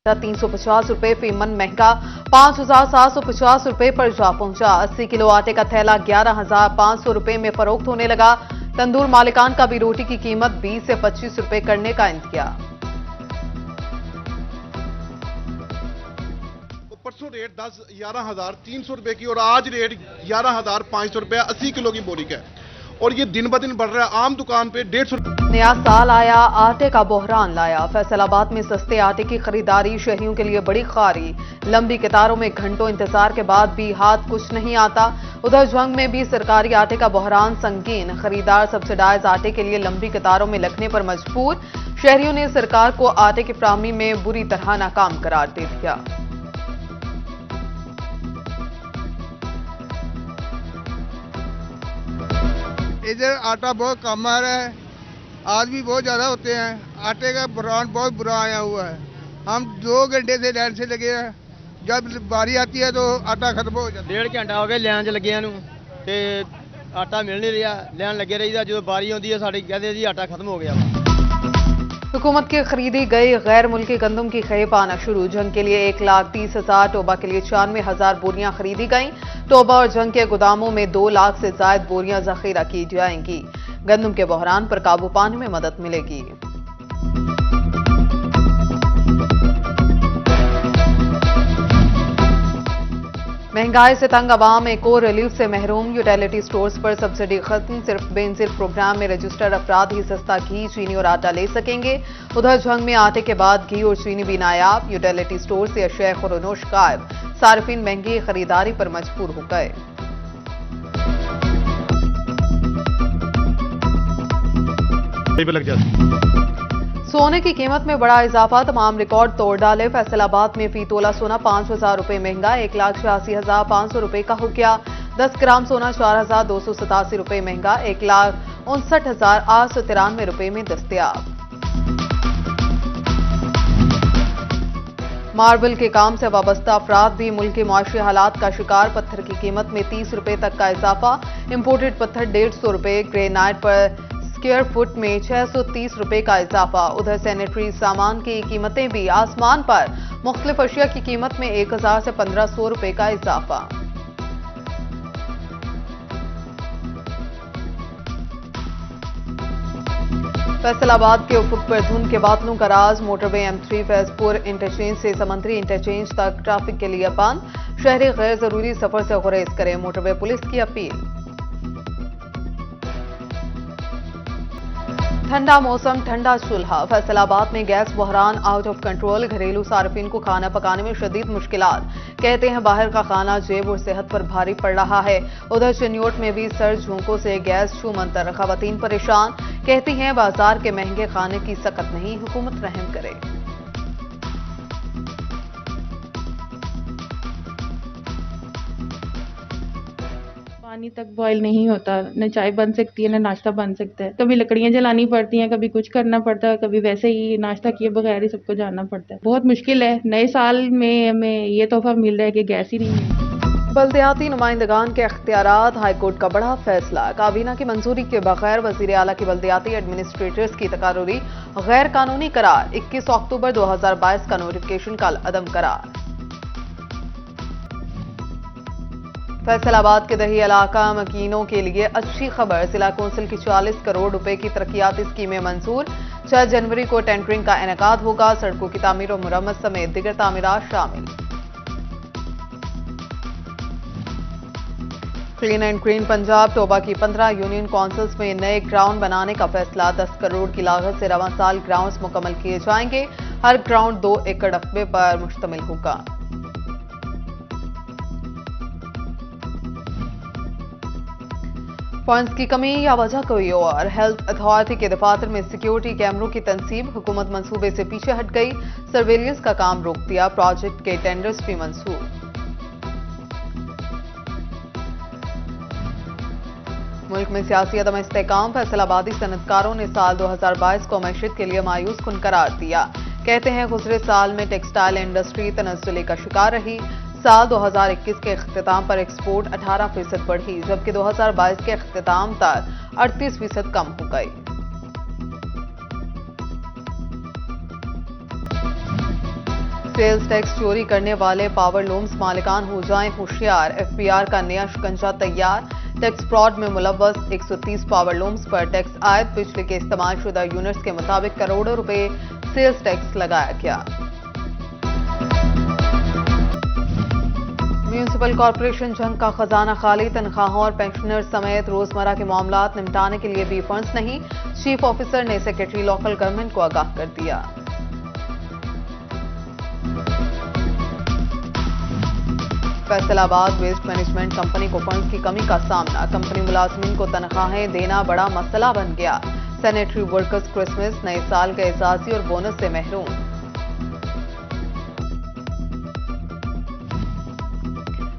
₹350 फी मन महंगा 5,750 रुपए पर जा पहुंचा। 80 किलो आटे का थैला ₹11,500 में फरोख्त होने लगा। तंदूर मालिकान का भी रोटी की कीमत 20 से 25 रुपए करने का इंतजाम। परसों रेट 11,300 रुपए की और आज रेट 11,500 रुपए 80 किलो की बोरी का है और ये दिन ब दिन बढ़ रहा है। आम दुकान पे 150। नया साल आया, आटे का बहरान लाया। फैसलाबाद में सस्ते आटे की खरीदारी शहरियों के लिए बड़ी खारी। लंबी कतारों में घंटों इंतजार के बाद भी हाथ कुछ नहीं आता। उधर झंग में भी सरकारी आटे का बहरान संगीन। खरीदार सब्सिडाइज आटे के लिए लंबी कतारों में लगने पर मजबूर। शहरियों ने सरकार को आटे की फराहमी में बुरी तरह नाकाम करार दे दिया। इधर आटा बहुत कम आ रहा है, आदमी बहुत ज्यादा होते हैं। आटे का बहरान बहुत बुरा आया हुआ है। हम 2 घंटे से लाइन से लगे हैं, जब बारी आती है तो आटा खत्म हो जाता है। 1.5 घंटा हो गया लाइन 'ਚ ਲੱਗਿਆਂ ਨੂੰ ਤੇ ਆਟਾ ਮਿਲ नहीं रहा। लाइन लगे रहीदा, जो बारी आती है साड़ी कहते जी आटा खत्म हो गया। हुकूमत की खरीदी गई गैर मुल्की गंदम की खेप आना शुरू। जंग के लिए 1,30,000, टोबा के लिए 94,000 बोरियां खरीदी गईं। टोबा और जंग के गोदामों में 2 लाख से ज्यादा बोरियां जखीरा की जाएंगी। गंदम के बहरान पर काबू पाने में मदद मिलेगी। महंगाई से तंग आवाम एक और रिलीफ से महरूम। यूटिलिटी स्टोर्स पर सब्सिडी खत्म। सिर्फ बेनजीर प्रोग्राम में रजिस्टर्ड अफराद ही सस्ता घी, चीनी और आटा ले सकेंगे। उधर झंग में आटे के बाद घी और चीनी भी नायाब। यूटिलिटी स्टोर से अशय खुरनोश गायब। सार्फिन महंगी खरीदारी पर मजबूर हो गए। लग जाती। सोने की कीमत में बड़ा इजाफा, तमाम रिकॉर्ड तोड़ डाले। फैसलाबाद में फी तोला सोना 5,000 रुपए महंगा, 1,86,500 रुपए का हो गया। 10 ग्राम सोना 4,287 रुपए महंगा, 1,59,893 रुपए में दस्तयाब। मार्बल के काम से वाबस्ता अफराद भी मुल्क के मुआशी हालात का शिकार। पत्थर की कीमत में 30 रुपए तक का इजाफा। इंपोर्टेड पत्थर 150 रुपए, ग्रेनाइट पर स्क्वायर फुट में 630 रुपए का इजाफा। उधर सैनिटरी सामान की कीमतें भी आसमान पर। मुख्तलिफ अशिया की कीमत में 1,000 से 1,500 रुपए का इजाफा। फैसलाबाद के उफुक पर धुंध के बादलों का राज। मोटरवे M3 फैजपुर इंटरचेंज से समंदरी इंटरचेंज तक ट्रैफिक के लिए बंद। शहरी गैर जरूरी सफर से गुरेज करें, मोटरवे पुलिस की अपील। ठंडा मौसम, ठंडा चूल्हा। फैसलाबाद में गैस बहरान आउट ऑफ कंट्रोल। घरेलू सार्फिन को खाना पकाने में शदीद मुश्किलात। कहते हैं बाहर का खाना जेब और सेहत पर भारी पड़ रहा है। उधर चिन्योट में भी सर्द झोंकों से गैस छूमंतर। खवातीन परेशान, कहती हैं बाजार के महंगे खाने की सकत नहीं, हुकूमत रहम करे। पानी तक बॉयल नहीं होता, न चाय बन सकती है न नाश्ता बन सकता है। कभी लकड़ियां जलानी पड़ती हैं, कभी कुछ करना पड़ता है, कभी वैसे ही नाश्ता किए बगैर ही सबको जाना पड़ता है। बहुत मुश्किल है। नए साल में हमें ये तोहफा मिल रहा है कि गैस ही नहीं है। बल्दियाती नुमाइंदगान के इख्तियारात, हाईकोर्ट का बड़ा फैसला। काबीना की मंजूरी के बगैर वजीर आला की बल्दियाती एडमिनिस्ट्रेटर्स की तकारूरी गैर कानूनी करार। 21 अक्टूबर 2022 का नोटिफिकेशन कल अदम करार। फैसलाबाद के दही इलाका मकीनों के लिए अच्छी खबर। जिला कौंसिल की 40 करोड़ रुपए की तरक्याती स्कीमें मंजूर। 6 जनवरी को टेंडरिंग का इनेकाद होगा। सड़कों की तामीर और मुरम्मत समेत दीगर तामीरात शामिल। Clean and green Punjab, Toba की 15 यूनियन काउंसिल्स में नए ग्राउंड बनाने का फैसला। 10 करोड़ की लागत से रवां साल ग्राउंड्स मुकम्मल किए जाएंगे। हर ग्राउंड 2 एकड़ रकबे पर मुश्तमिल होगा। फंड्स की कमी या वजह कोई और। हेल्थ अथॉरिटी के दफातर में सिक्योरिटी कैमरों की तनसीब। हुकूमत मंसूबे से पीछे हट गई, सर्वेलियंस का काम रोक दिया। प्रोजेक्ट के टेंडर्स भी मंसूब। मुल्क में सियासी अदम इस्तेकाम। फैसलाबादी सनतकारों ने साल 2022 को मैशत के लिए मायूस कुन करार दिया। कहते हैं गुजरे साल में टेक्सटाइल इंडस्ट्री तनज़्ज़ुली का शिकार रही। साल 2021 के इख्तिताम पर एक्सपोर्ट 18% बढ़ी, जबकि 2022 के इख्तिताम तक 38% कम हो गई। सेल्स टैक्स चोरी करने वाले पावर लूम्स मालिकान हो जाएं होशियार। एफबीआर का नया शिकंजा तैयार। टैक्स फ्रॉड में मुलव्वस 130 पावर लूम्स पर टैक्स आयद। बिजली के इस्तेमाल शुदा यूनिट्स के मुताबिक करोड़ों रुपए सेल्स टैक्स लगाया गया। म्यूनिसिपल कॉरपोरेशन जंग का खजाना खाली। तनख्वाहों और पेंशनर समेत रोजमर्रा के मामलात निपटाने के लिए भी फंड्स नहीं। चीफ ऑफिसर ने सेक्रेटरी लोकल गवर्नमेंट को आगाह कर दिया। फैसलाबाद वेस्ट मैनेजमेंट कंपनी को फंड्स की कमी का सामना। कंपनी मुलाजमीन को तनख्वाहें देना बड़ा मसला बन गया। सैनिटरी वर्कर्स क्रिसमस नए साल के एजाजी और बोनस से महरूम।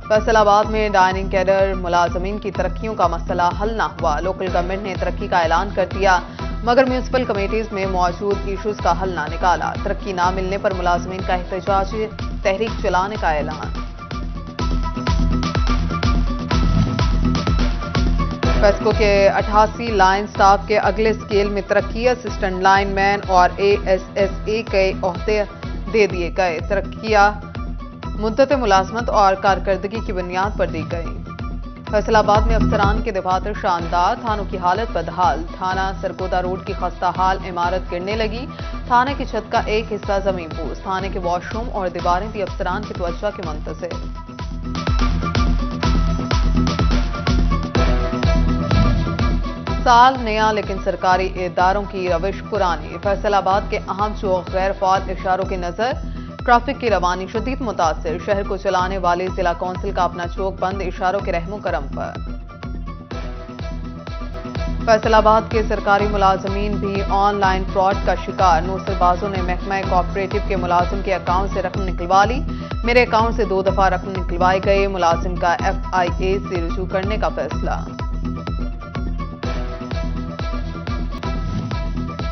फैसलाबाद में डाइनिंग कैडर मुलाजमीन की तरक्कियों का मसला हल न हुआ। लोकल गवर्नमेंट ने तरक्की का ऐलान कर दिया मगर म्यूनिसिपल कमेटीज में मौजूद इश्यूज का हल ना निकाला। तरक्की ना मिलने पर मुलाजमीन का एहतजाजी तहरीक चलाने का ऐलान। फेस्को के 88 लाइन स्टाफ के अगले स्केल में तरक्की। असिस्टेंट लाइनमैन और ASSA के ओहदे दे दिए गए। तरक्कियां मुद्दत मुलाजमत और कारकर्दगी की बुनियाद पर दी गई। फैसलाबाद में अफसरान के दफातर शानदार। थानों की हालत बदहाल। थाना सरगोदा रोड की खस्ता हाल इमारत गिरने लगी। थाने की छत का एक हिस्सा जमीन पोस। थाने के वॉशरूम और दीवारें भी अफसरान की तवज्जो के मुंतज़िर। साल नया लेकिन सरकारी इदारों की रविश पुरानी। फैसलाबाद के अहम चौक गैर फाल इशारों की नजर। ट्रैफिक की रवानी शदीद मुतासिर। शहर को चलाने वाली जिला कौंसिल का अपना चौक बंद इशारों के रहमो करम पर। फैसलाबाद के सरकारी मुलाजमीन भी ऑनलाइन फ्रॉड का शिकार। नौसरबाजों ने महकमा कोऑपरेटिव के मुलाजिम के अकाउंट से रकम निकलवा ली। मेरे अकाउंट से 2 दफा रकम निकलवाए गए। मुलाजिम का FIA से रुजू करने का फैसला।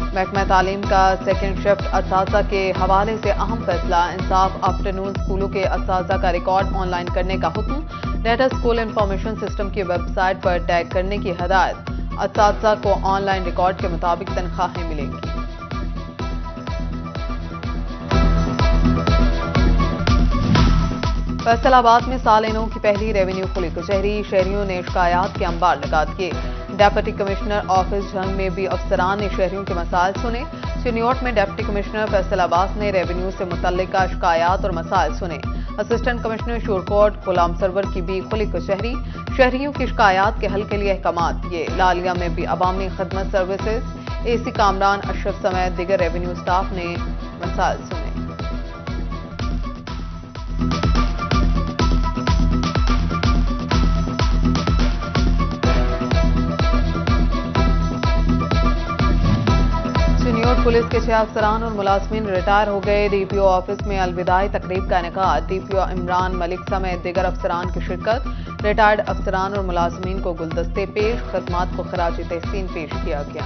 महकमा तालीम का सेकेंड शिफ्ट असासा के हवाले से अहम फैसला। इंसाफ आफ्टरनून स्कूलों के असासा का रिकॉर्ड ऑनलाइन करने का हुक्म। डेटा स्कूल इंफॉर्मेशन सिस्टम की वेबसाइट पर टैग करने की हदायत। असासा को ऑनलाइन रिकॉर्ड के मुताबिक तनख्वाहें मिलेंगी। फैसलाबाद में साल नौ की पहली रेवेन्यू खुली कचहरी। शहरियों ने शिकायत के अंबार लगा दिए। डेप्यूटी कमिश्नर ऑफिस जंग में भी अफसरान ने शहरियों के मसाइल सुने। चिन्योट में डेप्यूटी कमिश्नर फैसलाबाद ने रेवेन्यू से मुतल्लिका शिकायत और मसाइल सुने। असिस्टेंट कमिश्नर शोरकोट गुलाम सरवर की भी खुली कचहरी। शहरियों की शिकायत के हल के लिए अहकाम किए। लालिया में भी अवामी खदमत सर्विसेज AC कामरान अशरफ समेत दिगर रेवेन्यू स्टाफ ने मसाइल सुने। पुलिस के 6 अफसरान और मुलाजमीन रिटायर हो गए। DPO ऑफिस में अलविदाई तकरीब का इनेकाद। DPO इमरान मलिक समेत दिगर अफसरान की शिरकत। रिटायर्ड अफसरान और मुलाजमीन को गुलदस्ते पेश। खदमात को खराज तहसीन पेश किया गया।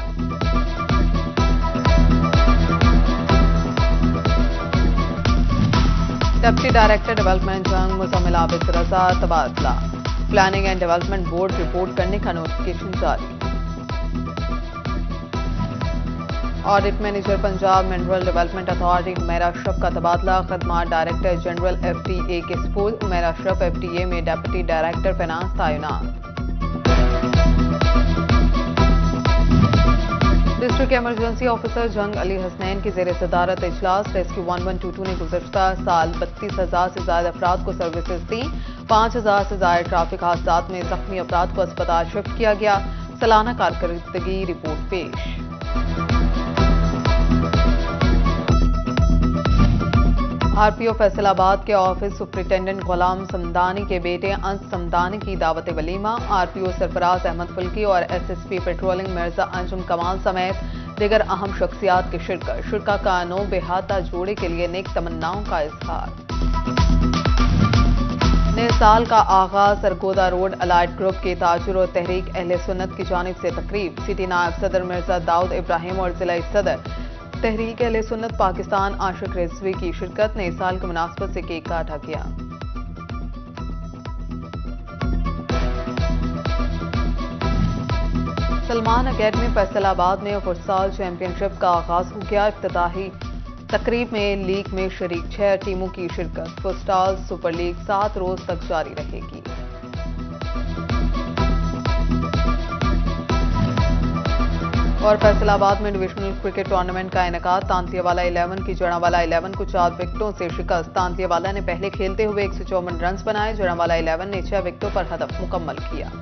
डिप्टी डायरेक्टर डेवलपमेंट जंग मुजम्मिल आबिद रजा तबादला। Planning and development board report करने का नोटिफिकेशन जारी। Audit manager Punjab mineral development authority Umair Ashraf का तबादला। खदमात डायरेक्टर जनरल FTA के स्पूल। उमैर अशरफ FTA में डेप्यूटी डायरेक्टर फाइनेंस तैनात। डिस्ट्रिक्ट इमरजेंसी ऑफिसर जंग अली हसनैन की जेर सदारत इजलास। रेस्क्यू 1122 ने गुज़श्ता साल 32,000 से ज्यादा अफराद को सर्विसेज दी। 5,000 से ज्यादा ट्रैफिक हादसात में जख्मी अफराद को अस्पताल शिफ्ट किया गया। सालाना कारकर्दगी रिपोर्ट पेश। RPO फैसलाबाद के ऑफिस सुपरिटेंडेंट गुलाम समदानी के बेटे अंस समदानी की दावत वलीमा। RPO सरफराज अहमद फुल्की और SSP पेट्रोलिंग मिर्जा अंजुम कमाल समेत दिगर अहम शख्सियात की शिरकत। शिरका का नो बेहाता जोड़े के लिए नेक तमन्नाओं का इजहार। नए साल का आगाज सरगोदा रोड अलाइड ग्रुप के ताजिर और तहरीक अहले सुन्नत की जानिब से तकरीब। सिटी नायब सदर मिर्जा दाऊद इब्राहिम और जिला सदर तहरीक अहले सुन्नत पाकिस्तान आशिक रिजवी की शिरकत। नए साल की मुनासबत से केक काटा गया। सलमान अकेडमी फैसलाबाद में फुटसाल चैंपियनशिप का आगाज हो गया। इफ्तिताही तकरीब में लीग में शरीक 6 टीमों की शिरकत। फुटबॉल सुपर लीग 7 रोज तक जारी रहेगी। और फैसलाबाद में डिविजनल क्रिकेट टूर्नामेंट का इनेकाद। तांतियावाला 11 की जड़ावाला 11 को 4 विकेटों से शिकस्त। तांतियावाला ने पहले खेलते हुए 154 रन बनाए। जड़ावाला 11 ने 6 विकेटों पर हदफ मुकम्मल किया।